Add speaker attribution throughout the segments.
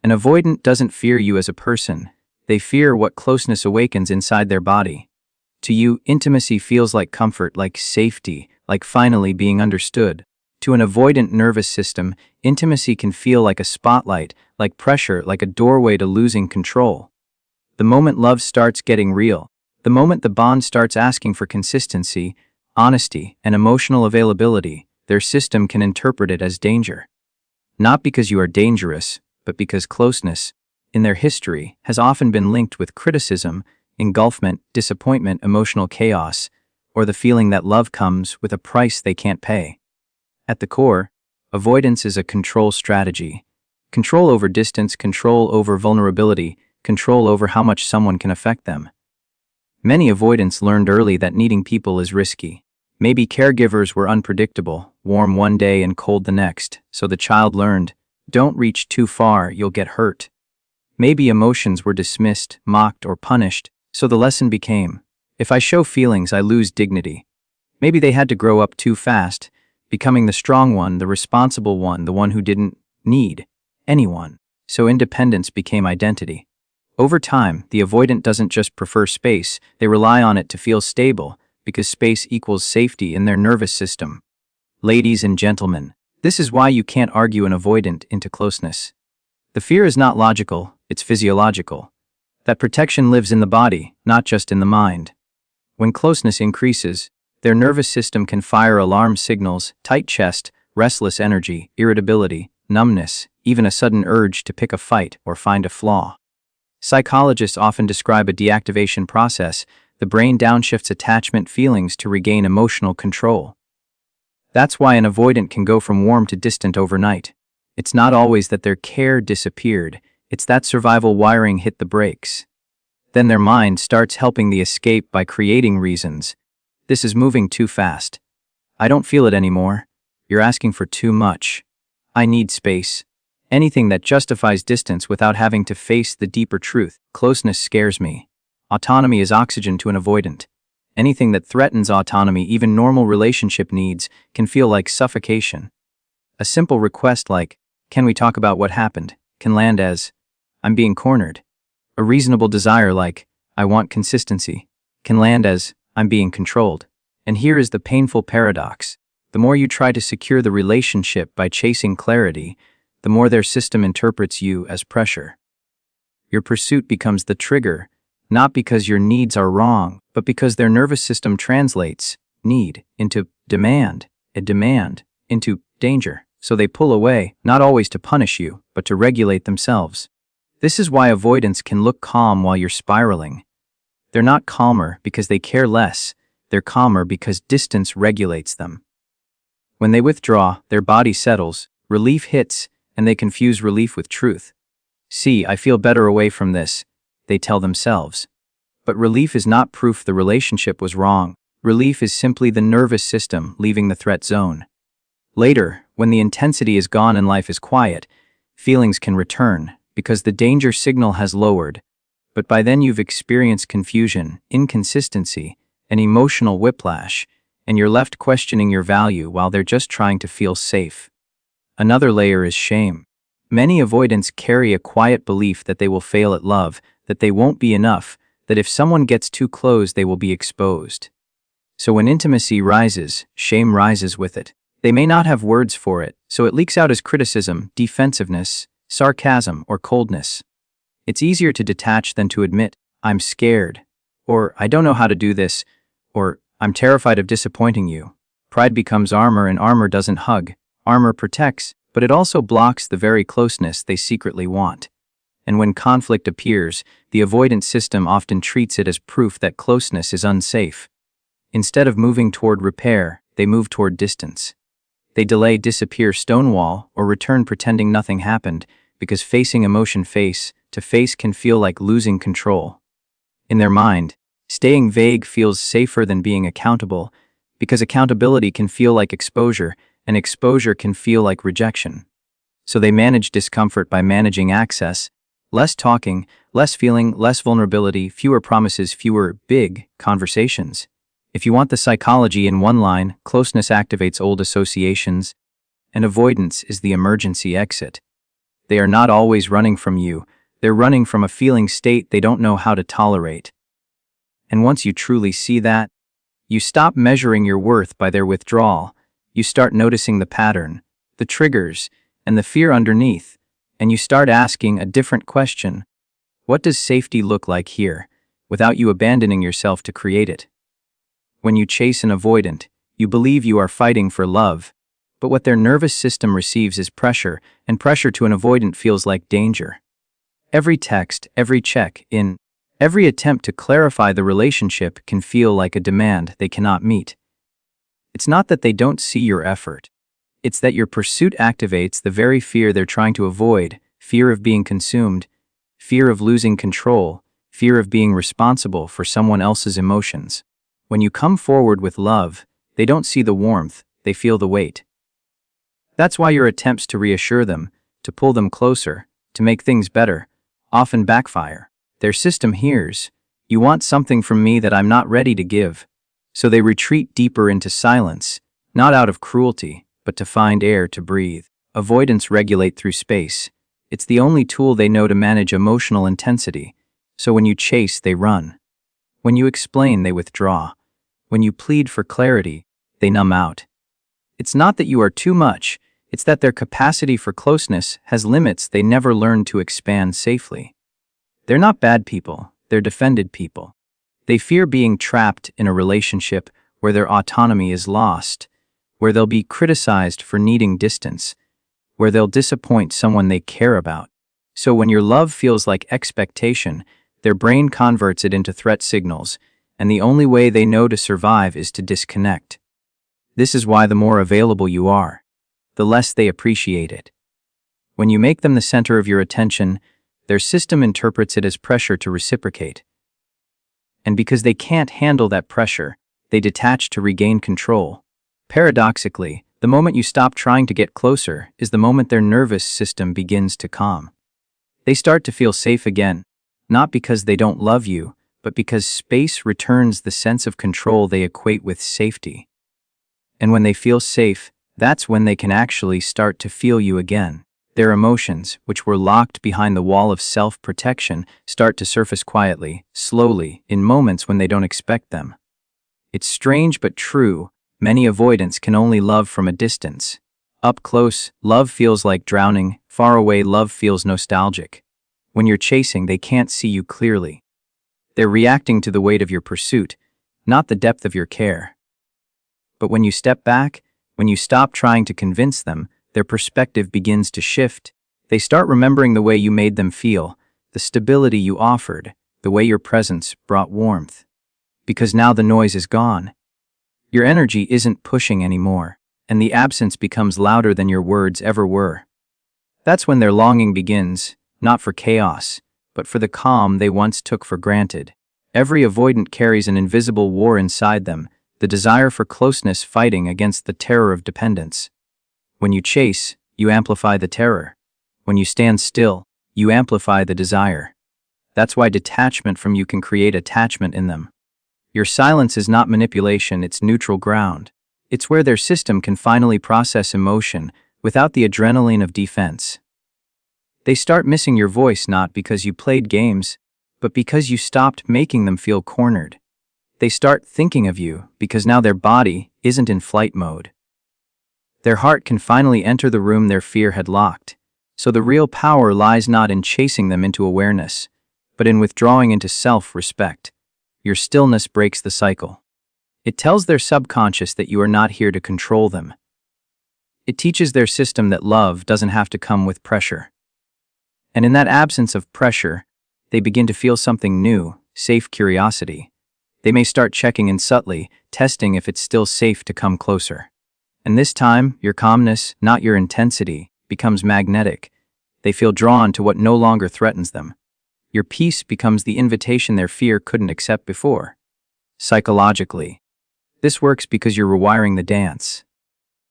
Speaker 1: An avoidant doesn't fear you as a person. They fear what closeness awakens inside their body. To you, intimacy feels like comfort, like safety, like finally being understood. To an avoidant nervous system, intimacy can feel like a spotlight, like pressure, like a doorway to losing control. The moment love starts getting real, the moment the bond starts asking for consistency, honesty, and emotional availability, their system can interpret it as danger. Not because you are dangerous, but because closeness, in their history, has often been linked with criticism, engulfment, disappointment, emotional chaos, or the feeling that love comes with a price they can't pay. At the core, avoidance is a control strategy. Control over distance, control over vulnerability, control over how much someone can affect them. Many avoidants learned early that needing people is risky. Maybe caregivers were unpredictable, warm one day and cold the next, so the child learned, don't reach too far, you'll get hurt. Maybe emotions were dismissed, mocked, or punished, so the lesson became, if I show feelings, I lose dignity. Maybe they had to grow up too fast, becoming the strong one, the responsible one, the one who didn't need anyone. So independence became identity. Over time, the avoidant doesn't just prefer space, they rely on it to feel stable, because space equals safety in their nervous system. Ladies and gentlemen, this is why you can't argue an avoidant into closeness. The fear is not logical, it's physiological. That protection lives in the body, not just in the mind. When closeness increases, their nervous system can fire alarm signals, tight chest, restless energy, irritability, numbness, even a sudden urge to pick a fight or find a flaw. Psychologists often describe a deactivation process. The brain downshifts attachment feelings to regain emotional control. That's why an avoidant can go from warm to distant overnight. It's not always that their care disappeared, it's that survival wiring hit the brakes. Then their mind starts helping the escape by creating reasons. This is moving too fast. I don't feel it anymore. You're asking for too much. I need space. Anything that justifies distance without having to face the deeper truth. Closeness scares me. Autonomy is oxygen to an avoidant. Anything that threatens autonomy, even normal relationship needs, can feel like suffocation. A simple request like, can we talk about what happened, can land as, I'm being cornered. A reasonable desire like, I want consistency, can land as, I'm being controlled. And here is the painful paradox. The more you try to secure the relationship by chasing clarity, the more their system interprets you as pressure. Your pursuit becomes the trigger, not because your needs are wrong, but because their nervous system translates need into demand, a demand into danger. So they pull away, not always to punish you, but to regulate themselves. This is why avoidants can look calm while you're spiraling. They're not calmer because they care less, they're calmer because distance regulates them. When they withdraw, their body settles, relief hits, and they confuse relief with truth. See, I feel better away from this, they tell themselves. But relief is not proof the relationship was wrong. Relief is simply the nervous system leaving the threat zone. Later, when the intensity is gone and life is quiet, feelings can return because the danger signal has lowered. But by then you've experienced confusion, inconsistency, and emotional whiplash, and you're left questioning your value while they're just trying to feel safe. Another layer is shame. Many avoidants carry a quiet belief that they will fail at love, that they won't be enough, that if someone gets too close they will be exposed. So when intimacy rises, shame rises with it. They may not have words for it, so it leaks out as criticism, defensiveness, sarcasm, or coldness. It's easier to detach than to admit, I'm scared, or I don't know how to do this, or I'm terrified of disappointing you. Pride becomes armor, and armor doesn't hug. Armor protects, but it also blocks the very closeness they secretly want. And when conflict appears, the avoidant system often treats it as proof that closeness is unsafe. Instead of moving toward repair, they move toward distance. They delay, disappear, stonewall, or return pretending nothing happened, because facing emotion face to face can feel like losing control. In their mind, staying vague feels safer than being accountable, because accountability can feel like exposure, and exposure can feel like rejection. So they manage discomfort by managing access, less talking, less feeling, less vulnerability, fewer promises, fewer big conversations. If you want the psychology in one line, closeness activates old associations, and avoidance is the emergency exit. They are not always running from you. They're running from a feeling state they don't know how to tolerate. And once you truly see that, you stop measuring your worth by their withdrawal. You start noticing the pattern, the triggers, and the fear underneath, and you start asking a different question. What does safety look like here, without you abandoning yourself to create it? When you chase an avoidant, you believe you are fighting for love, but what their nervous system receives is pressure, and pressure to an avoidant feels like danger. Every text, every check-in, every attempt to clarify the relationship can feel like a demand they cannot meet. It's not that they don't see your effort. It's that your pursuit activates the very fear they're trying to avoid: fear of being consumed, fear of losing control, fear of being responsible for someone else's emotions. When you come forward with love, they don't see the warmth, they feel the weight. That's why your attempts to reassure them, to pull them closer, to make things better, often backfire. Their system hears, "You want something from me that I'm not ready to give." So they retreat deeper into silence, not out of cruelty, but to find air to breathe. Avoidants regulate through space. It's the only tool they know to manage emotional intensity. So when you chase, they run. When you explain, they withdraw. When you plead for clarity, they numb out. It's not that you are too much, it's that their capacity for closeness has limits they never learned to expand safely. They're not bad people, they're defended people. They fear being trapped in a relationship where their autonomy is lost, where they'll be criticized for needing distance, where they'll disappoint someone they care about. So when your love feels like expectation, their brain converts it into threat signals, and the only way they know to survive is to disconnect. This is why the more available you are, the less they appreciate it. When you make them the center of your attention, their system interprets it as pressure to reciprocate. And because they can't handle that pressure, they detach to regain control. Paradoxically, the moment you stop trying to get closer is the moment their nervous system begins to calm. They start to feel safe again, not because they don't love you, but because space returns the sense of control they equate with safety. And when they feel safe, that's when they can actually start to feel you again. Their emotions, which were locked behind the wall of self-protection, start to surface quietly, slowly, in moments when they don't expect them. It's strange but true, many avoidants can only love from a distance. Up close, love feels like drowning; far away, love feels nostalgic. When you're chasing, they can't see you clearly. They're reacting to the weight of your pursuit, not the depth of your care. But when you step back, when you stop trying to convince them, their perspective begins to shift. They start remembering the way you made them feel, the stability you offered, the way your presence brought warmth. Because now the noise is gone. Your energy isn't pushing anymore, and the absence becomes louder than your words ever were. That's when their longing begins, not for chaos, but for the calm they once took for granted. Every avoidant carries an invisible war inside them, the desire for closeness fighting against the terror of dependence. When you chase, you amplify the terror. When you stand still, you amplify the desire. That's why detachment from you can create attachment in them. Your silence is not manipulation, it's neutral ground. It's where their system can finally process emotion without the adrenaline of defense. They start missing your voice not because you played games, but because you stopped making them feel cornered. They start thinking of you because now their body isn't in flight mode. Their heart can finally enter the room their fear had locked. So the real power lies not in chasing them into awareness, but in withdrawing into self-respect. Your stillness breaks the cycle. It tells their subconscious that you are not here to control them. It teaches their system that love doesn't have to come with pressure. And in that absence of pressure, they begin to feel something new, safe curiosity. They may start checking in subtly, testing if it's still safe to come closer. And this time, your calmness, not your intensity, becomes magnetic. They feel drawn to what no longer threatens them. Your peace becomes the invitation their fear couldn't accept before. Psychologically, this works because you're rewiring the dance.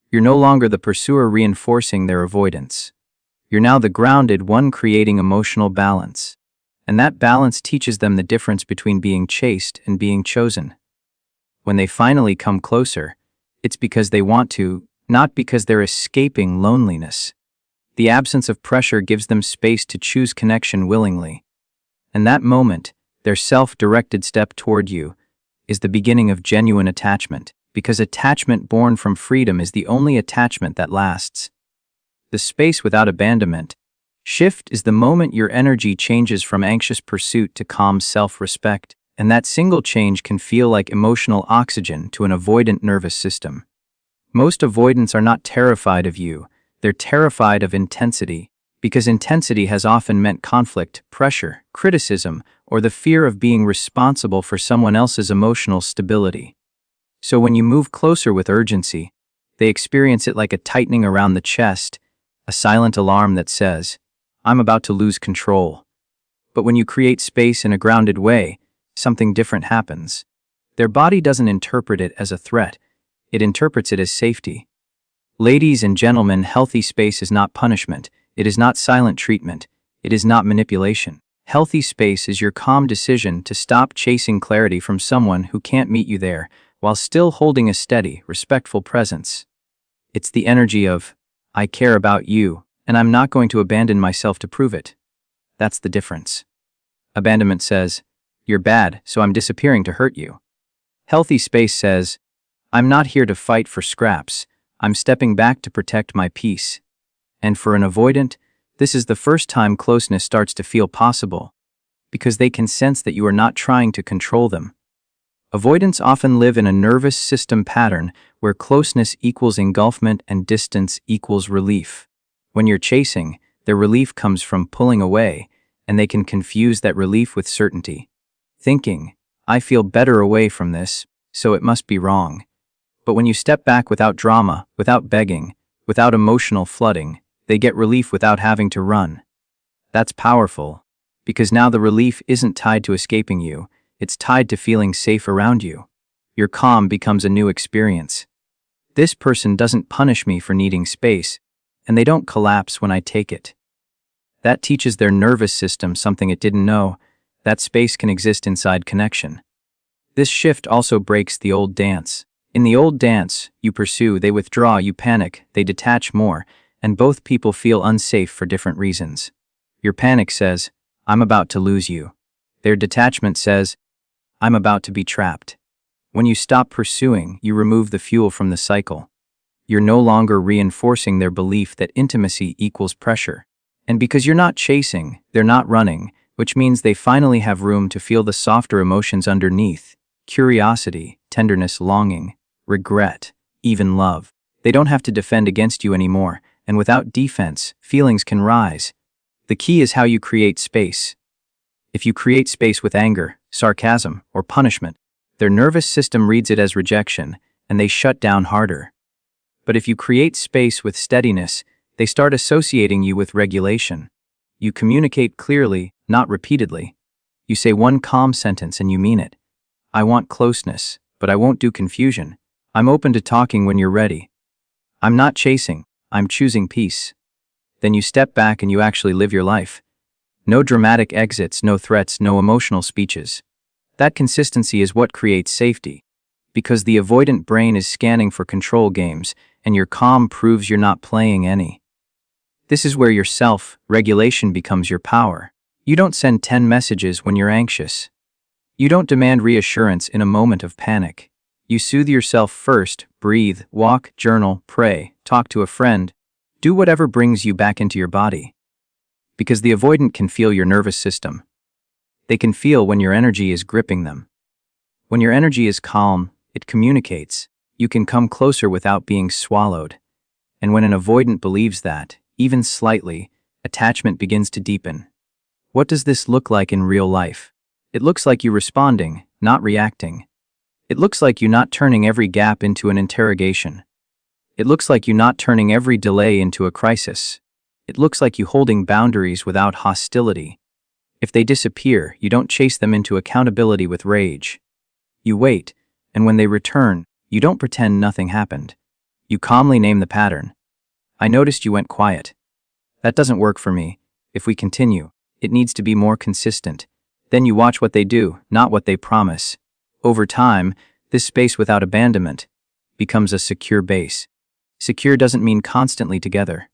Speaker 1: You're no longer the pursuer reinforcing their avoidance. You're now the grounded one creating emotional balance. And that balance teaches them the difference between being chased and being chosen. When they finally come closer, it's because they want to, not because they're escaping loneliness. The absence of pressure gives them space to choose connection willingly. And that moment, their self-directed step toward you, is the beginning of genuine attachment, because attachment born from freedom is the only attachment that lasts. The space without abandonment. Shift is the moment your energy changes from anxious pursuit to calm self-respect, and that single change can feel like emotional oxygen to an avoidant nervous system. Most avoidants are not terrified of you, they're terrified of intensity, because intensity has often meant conflict, pressure, criticism, or the fear of being responsible for someone else's emotional stability. So when you move closer with urgency, they experience it like a tightening around the chest, a silent alarm that says, "I'm about to lose control." But when you create space in a grounded way, something different happens. Their body doesn't interpret it as a threat, it interprets it as safety. Ladies and gentlemen, healthy space is not punishment, it is not silent treatment, it is not manipulation. Healthy space is your calm decision to stop chasing clarity from someone who can't meet you there, while still holding a steady, respectful presence. It's the energy of, "I care about you, and I'm not going to abandon myself to prove it." That's the difference. Abandonment says, "You're bad, so I'm disappearing to hurt you." Healthy space says, "I'm not here to fight for scraps, I'm stepping back to protect my peace." And for an avoidant, this is the first time closeness starts to feel possible, because they can sense that you are not trying to control them. Avoidants often live in a nervous system pattern where closeness equals engulfment and distance equals relief. When you're chasing, their relief comes from pulling away, and they can confuse that relief with certainty, thinking, "I feel better away from this, so it must be wrong." But when you step back without drama, without begging, without emotional flooding, they get relief without having to run. That's powerful, because now the relief isn't tied to escaping you, it's tied to feeling safe around you. Your calm becomes a new experience. This person doesn't punish me for needing space, and they don't collapse when I take it. That teaches their nervous system something it didn't know, that space can exist inside connection. This shift also breaks the old dance. In the old dance, you pursue, they withdraw, you panic, they detach more, and both people feel unsafe for different reasons. Your panic says, "I'm about to lose you." Their detachment says, "I'm about to be trapped." When you stop pursuing, you remove the fuel from the cycle. You're no longer reinforcing their belief that intimacy equals pressure. And because you're not chasing, they're not running, which means they finally have room to feel the softer emotions underneath: curiosity, tenderness, longing, regret, even love. They don't have to defend against you anymore, and without defense, feelings can rise. The key is how you create space. If you create space with anger, sarcasm, or punishment, their nervous system reads it as rejection, and they shut down harder. But if you create space with steadiness, they start associating you with regulation. You communicate clearly, not repeatedly. You say one calm sentence and you mean it. "I want closeness, but I won't do confusion. I'm open to talking when you're ready. I'm not chasing, I'm choosing peace." Then you step back and you actually live your life. No dramatic exits, no threats, no emotional speeches. That consistency is what creates safety, because the avoidant brain is scanning for control games, and your calm proves you're not playing any. This is where your self-regulation becomes your power. You don't send 10 messages when you're anxious. You don't demand reassurance in a moment of panic. You soothe yourself first, breathe, walk, journal, pray, talk to a friend. Do whatever brings you back into your body. Because the avoidant can feel your nervous system. They can feel when your energy is gripping them. When your energy is calm, it communicates. You can come closer without being swallowed. And when an avoidant believes that, even slightly, attachment begins to deepen. What does this look like in real life? It looks like you responding, not reacting. It looks like you not turning every gap into an interrogation. It looks like you not turning every delay into a crisis. It looks like you holding boundaries without hostility. If they disappear, you don't chase them into accountability with rage. You wait, and when they return, you don't pretend nothing happened. You calmly name the pattern. "I noticed you went quiet. That doesn't work for me. If we continue, it needs to be more consistent." Then you watch what they do, not what they promise. Over time, this space without abandonment becomes a secure base. Secure doesn't mean constantly together.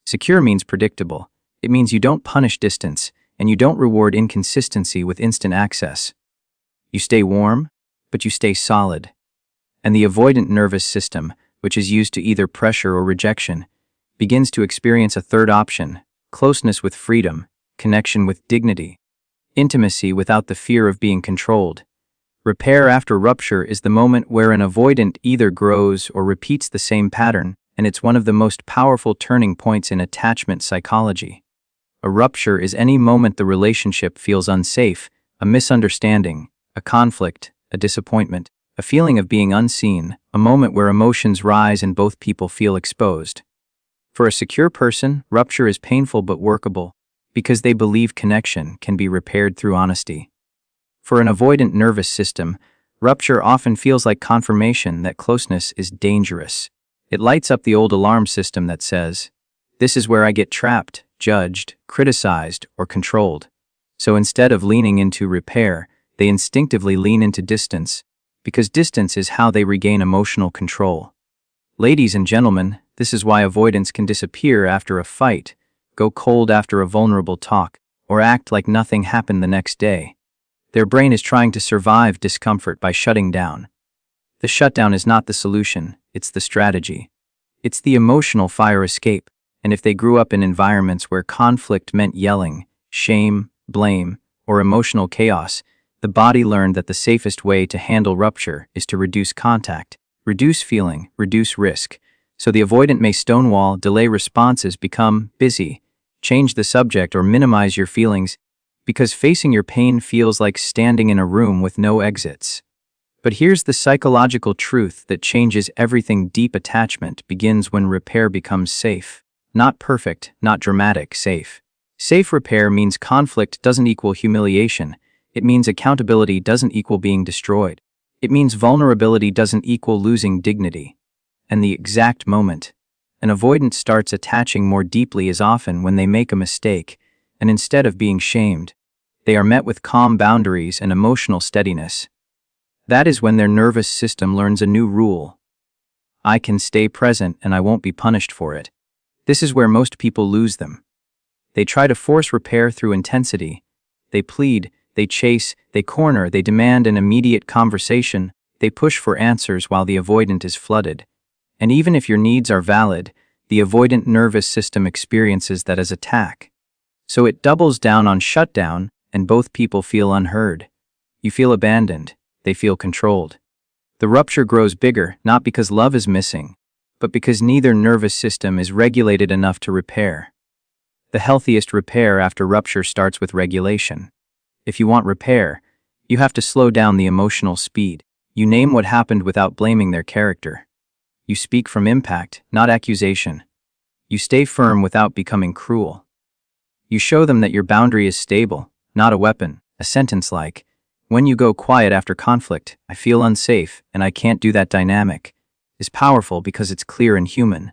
Speaker 1: Secure means predictable. It means you don't punish distance, and you don't reward inconsistency with instant access. You stay warm, but you stay solid. And the avoidant nervous system, which is used to either pressure or rejection, begins to experience a third option: closeness with freedom, connection with dignity, intimacy without the fear of being controlled. Repair after rupture is the moment where an avoidant either grows or repeats the same pattern, and it's one of the most powerful turning points in attachment psychology. A rupture is any moment the relationship feels unsafe, a misunderstanding, a conflict, a disappointment, a feeling of being unseen, a moment where emotions rise and both people feel exposed. For a secure person, rupture is painful but workable, because they believe connection can be repaired through honesty. For an avoidant nervous system, rupture often feels like confirmation that closeness is dangerous. It lights up the old alarm system that says, "This is where I get trapped, judged, criticized, or controlled." So instead of leaning into repair, they instinctively lean into distance, because distance is how they regain emotional control. Ladies and gentlemen, this is why avoidants can disappear after a fight, go cold after a vulnerable talk, or act like nothing happened the next day. Their brain is trying to survive discomfort by shutting down. The shutdown is not the solution, it's the strategy. It's the emotional fire escape, and if they grew up in environments where conflict meant yelling, shame, blame, or emotional chaos, the body learned that the safest way to handle rupture is to reduce contact, reduce feeling, reduce risk. So the avoidant may stonewall, delay responses, become busy, change the subject, or minimize your feelings, because facing your pain feels like standing in a room with no exits. But here's the psychological truth that changes everything: deep attachment begins when repair becomes safe. Not perfect, not dramatic, safe. Safe repair means conflict doesn't equal humiliation. It means accountability doesn't equal being destroyed. It means vulnerability doesn't equal losing dignity. And the exact moment an avoidant starts attaching more deeply is often when they make a mistake, and instead of being shamed, they are met with calm boundaries and emotional steadiness. That is when their nervous system learns a new rule: I can stay present and I won't be punished for it. This is where most people lose them. They try to force repair through intensity. They plead, they chase, they corner, they demand an immediate conversation, they push for answers while the avoidant is flooded. And even if your needs are valid, the avoidant nervous system experiences that as attack. So it doubles down on shutdown, and both people feel unheard. You feel abandoned, they feel controlled. The rupture grows bigger, not because love is missing, but because neither nervous system is regulated enough to repair. The healthiest repair after rupture starts with regulation. If you want repair, you have to slow down the emotional speed. You name what happened without blaming their character. You speak from impact, not accusation. You stay firm without becoming cruel. You show them that your boundary is stable, not a weapon. A sentence like, "When you go quiet after conflict, I feel unsafe and I can't do that dynamic," is powerful because it's clear and human.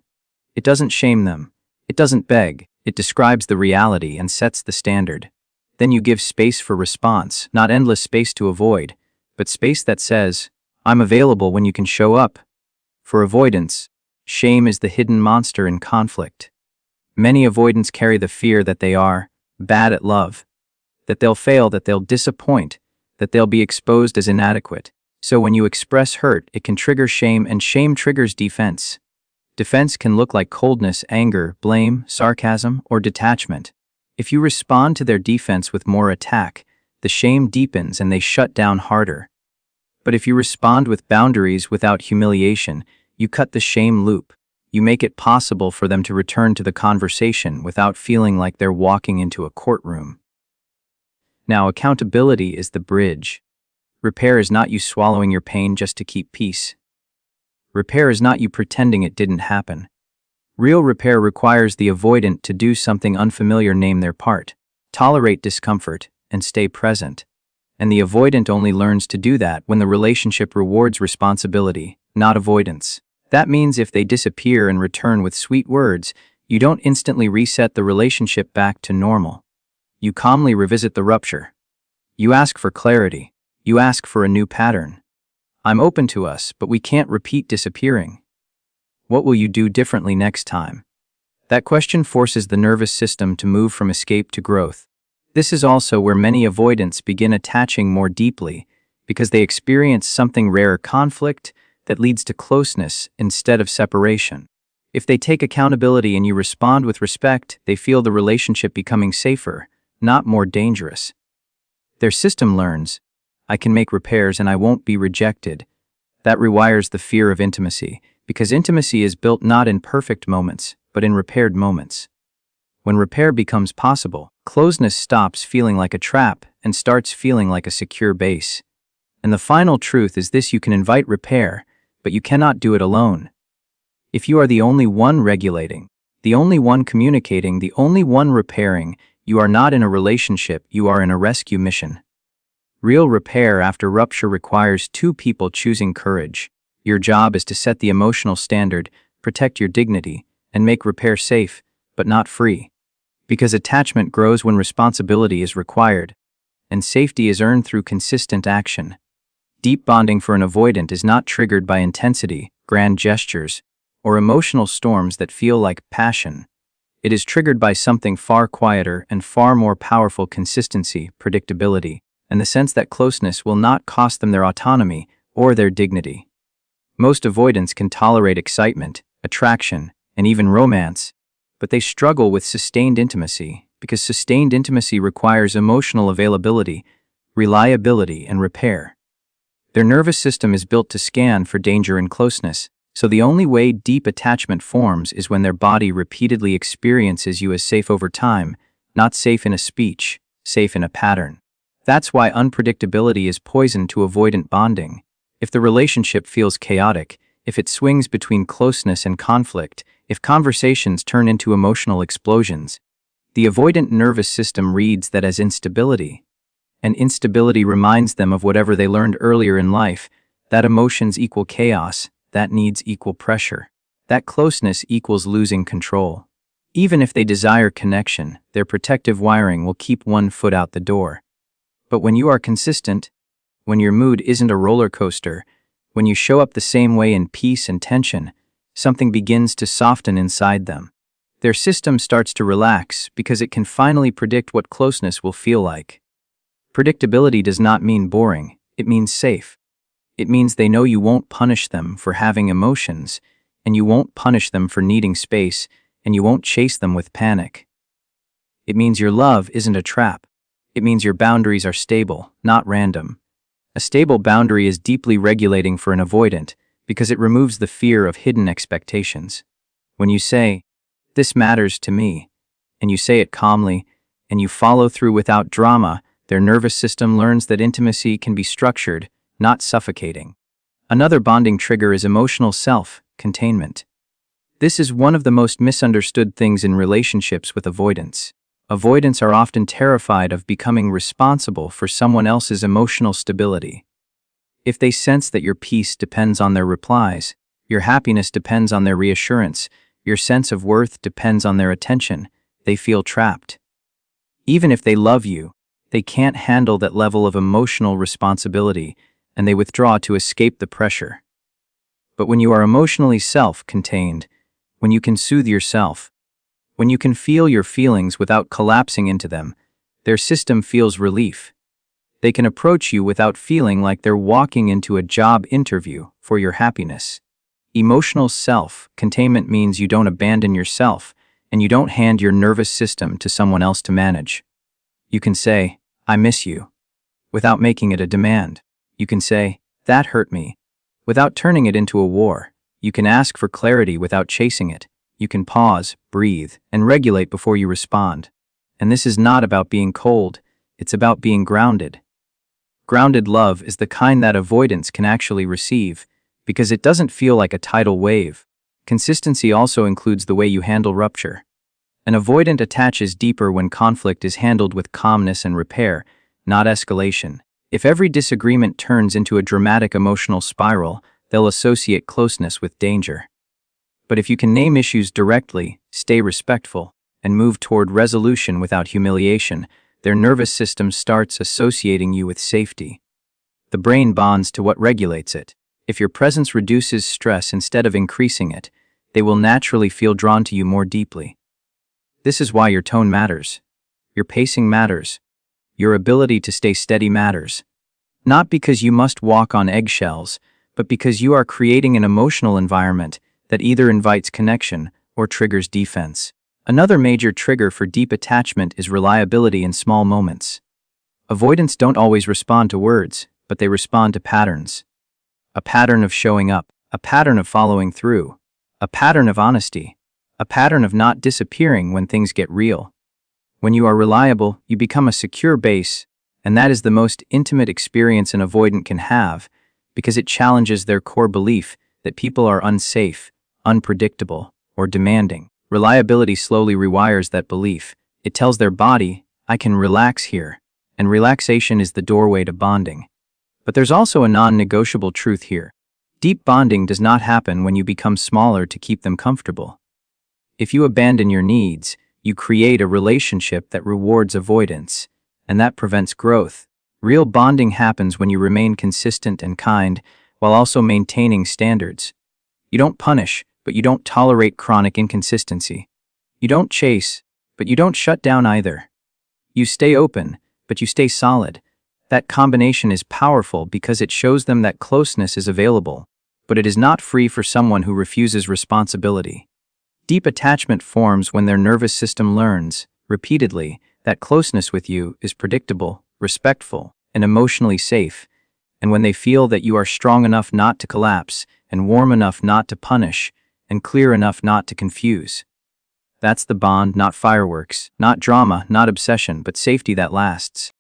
Speaker 1: It doesn't shame them. It doesn't beg. It describes the reality and sets the standard. Then you give space for response, not endless space to avoid, but space that says, "I'm available when you can show up." For avoidance, shame is the hidden monster in conflict. Many avoidants carry the fear that they are bad at love, that they'll fail, that they'll disappoint, that they'll be exposed as inadequate. So when you express hurt, it can trigger shame, and shame triggers defense. Defense can look like coldness, anger, blame, sarcasm, or detachment. If you respond to their defense with more attack, the shame deepens and they shut down harder. But if you respond with boundaries without humiliation, you cut the shame loop. You make it possible for them to return to the conversation without feeling like they're walking into a courtroom. Now, accountability is the bridge. Repair is not you swallowing your pain just to keep peace. Repair is not you pretending it didn't happen. Real repair requires the avoidant to do something unfamiliar, name their part, tolerate discomfort, and stay present. And the avoidant only learns to do that when the relationship rewards responsibility, not avoidance. That means if they disappear and return with sweet words, you don't instantly reset the relationship back to normal. You calmly revisit the rupture. You ask for clarity. You ask for a new pattern. I'm open to us, but we can't repeat disappearing. What will you do differently next time? That question forces the nervous system to move from escape to growth. This is also where many avoidants begin attaching more deeply, because they experience something rare, conflict that leads to closeness instead of separation. If they take accountability and you respond with respect, they feel the relationship becoming safer, not more dangerous. Their system learns, I can make repairs and I won't be rejected. That rewires the fear of intimacy, because intimacy is built not in perfect moments, but in repaired moments. When repair becomes possible, closeness stops feeling like a trap and starts feeling like a secure base. And the final truth is this: you can invite repair, but you cannot do it alone. If you are the only one regulating, the only one communicating, the only one repairing, you are not in a relationship, you are in a rescue mission. Real repair after rupture requires two people choosing courage. Your job is to set the emotional standard, protect your dignity, and make repair safe, but not free. Because attachment grows when responsibility is required, and safety is earned through consistent action. Deep bonding for an avoidant is not triggered by intensity, grand gestures, or emotional storms that feel like passion. It is triggered by something far quieter and far more powerful: consistency, predictability, and the sense that closeness will not cost them their autonomy or their dignity. Most avoidants can tolerate excitement, attraction, and even romance, but they struggle with sustained intimacy, because sustained intimacy requires emotional availability, reliability, and repair. Their nervous system is built to scan for danger and closeness, so the only way deep attachment forms is when their body repeatedly experiences you as safe over time, not safe in a speech, safe in a pattern. That's why unpredictability is poison to avoidant bonding. If the relationship feels chaotic, if it swings between closeness and conflict, if conversations turn into emotional explosions, the avoidant nervous system reads that as instability. And instability reminds them of whatever they learned earlier in life, that emotions equal chaos, that needs equal pressure, that closeness equals losing control. Even if they desire connection, their protective wiring will keep one foot out the door. But when you are consistent, when your mood isn't a roller coaster, when you show up the same way in peace and tension, something begins to soften inside them. Their system starts to relax because it can finally predict what closeness will feel like. Predictability does not mean boring, it means safe. It means they know you won't punish them for having emotions, and you won't punish them for needing space, and you won't chase them with panic. It means your love isn't a trap. It means your boundaries are stable, not random. A stable boundary is deeply regulating for an avoidant because it removes the fear of hidden expectations. When you say, "This matters to me," and you say it calmly, and you follow through without drama, their nervous system learns that intimacy can be structured, not suffocating. Another bonding trigger is emotional self-containment. This is one of the most misunderstood things in relationships with avoidants. Avoidants are often terrified of becoming responsible for someone else's emotional stability. If they sense that your peace depends on their replies, your happiness depends on their reassurance, your sense of worth depends on their attention, they feel trapped. Even if they love you, they can't handle that level of emotional responsibility, and they withdraw to escape the pressure. But when you are emotionally self-contained, when you can soothe yourself, when you can feel your feelings without collapsing into them, their system feels relief. They can approach you without feeling like they're walking into a job interview for your happiness. Emotional self-containment means you don't abandon yourself, and you don't hand your nervous system to someone else to manage. You can say, "I miss you," without making it a demand. You can say, "That hurt me," without turning it into a war. You can ask for clarity without chasing it. You can pause, breathe, and regulate before you respond. And this is not about being cold, it's about being grounded. Grounded love is the kind that avoidance can actually receive, because it doesn't feel like a tidal wave. Consistency also includes the way you handle rupture. An avoidant attaches deeper when conflict is handled with calmness and repair, not escalation. If every disagreement turns into a dramatic emotional spiral, they'll associate closeness with danger. But if you can name issues directly, stay respectful, and move toward resolution without humiliation, their nervous system starts associating you with safety. The brain bonds to what regulates it. If your presence reduces stress instead of increasing it, they will naturally feel drawn to you more deeply. This is why your tone matters. Your pacing matters. Your ability to stay steady matters. Not because you must walk on eggshells, but because you are creating an emotional environment that either invites connection or triggers defense. Another major trigger for deep attachment is reliability in small moments. Avoidants don't always respond to words, but they respond to patterns. A pattern of showing up, a pattern of following through, a pattern of honesty, a pattern of not disappearing when things get real. When you are reliable, you become a secure base, and that is the most intimate experience an avoidant can have, because it challenges their core belief that people are unsafe, unpredictable, or demanding. Reliability slowly rewires that belief. It tells their body, I can relax here, and relaxation is the doorway to bonding. But there's also a non-negotiable truth here. Deep bonding does not happen when you become smaller to keep them comfortable. If you abandon your needs, you create a relationship that rewards avoidance, and that prevents growth. Real bonding happens when you remain consistent and kind, while also maintaining standards. You don't punish, but you don't tolerate chronic inconsistency. You don't chase, but you don't shut down either. You stay open, but you stay solid. That combination is powerful because it shows them that closeness is available, but it is not free for someone who refuses responsibility. Deep attachment forms when their nervous system learns, repeatedly, that closeness with you is predictable, respectful, and emotionally safe, and when they feel that you are strong enough not to collapse, and warm enough not to punish, and clear enough not to confuse. That's the bond, not fireworks, not drama, not obsession, but safety that lasts.